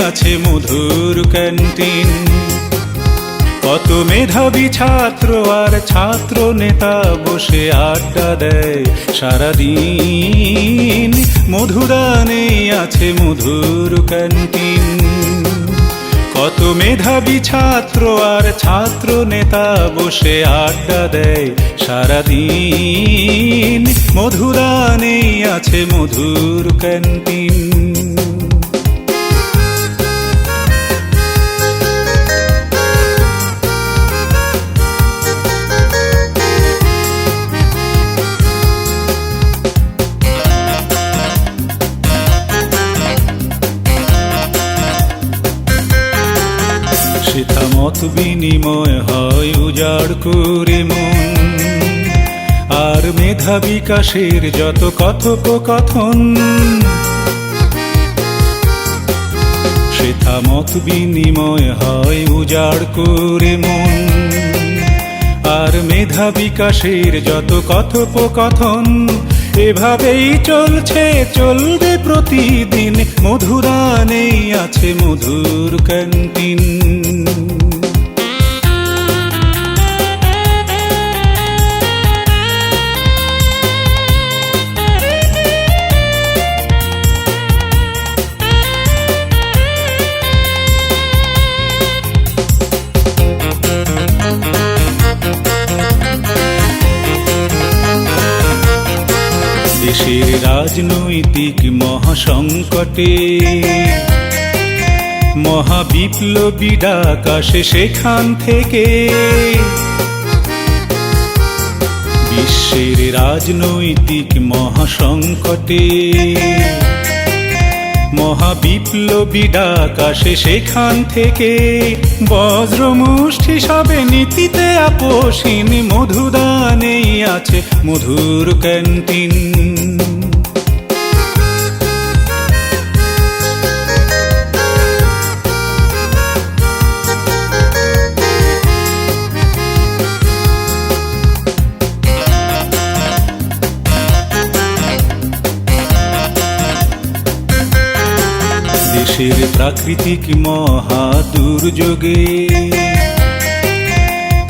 আছে মধুর ক্যান্টিন। কত মেধাবী ছাত্র আর ছাত্র নেতা বসে আড্ডা দেয় সারাদিন, মধুদানে আছে মধুর ক্যান্টিন। কত মেধাবী ছাত্র আর ছাত্র নেতা বসে আড্ডা দেয় সারাদিন, মধুদানে আছে মধুর ক্যান্টিন। সেথা মত বিনিময় হয় উজাড় করে মন, আর মেধা বিকাশের যত কথোপকথন। সেথা মত বিনিময় হয় উজাড় করে মন, আর মেধা বিকাশের যত কথোপকথন। এভাবেই চলছে চলবে প্রতিদিন, মধুদানে আছে মধুর ক্যান্টিন। দেশের রাজনৈতিক মহাসংকটে মহাবিপ্লবী ডাক আসে সেখান থেকে। বিশ্বের রাজনৈতিক মহাসংকটে মহাবিপ্লবী ডাক আসে সেখান থেকে। বজ্রমুষ্টি সবে নীতিতে আপোষহীন, মধুদানেই আছে মধুর ক্যান্টিন। দেশের প্রাকৃতিক মহা দুর্যোগে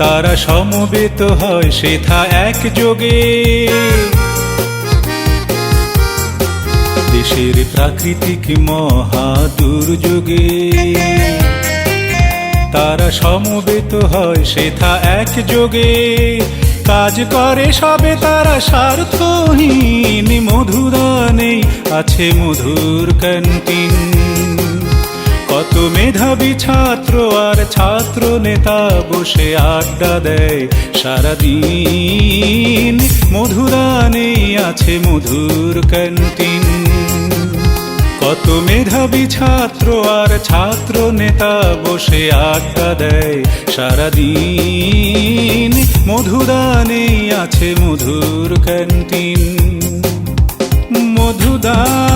তারা সমবেত হয় সেথা একযোগে। দেশের প্রাকৃতিক মহা দুর্যোগে তারা সমবেত হয় সেথা একযোগে। কাজ করে সবে তারা স্বার্থহীন, মধুদানেই আছে মধুর ক্যান্টিন। কত মেধাবী ছাত্র আর ছাত্র নেতা বসে আড্ডা দেয় সারাদিন, মধুদানেই আছে মধুর ক্যান্টিন। কত মেধাবী ছাত্র আর ছাত্র নেতা বসে আড্ডা দেয় সারাদিন, মধুদানেই আছে মধুর ক্যান্টিন। মধুদান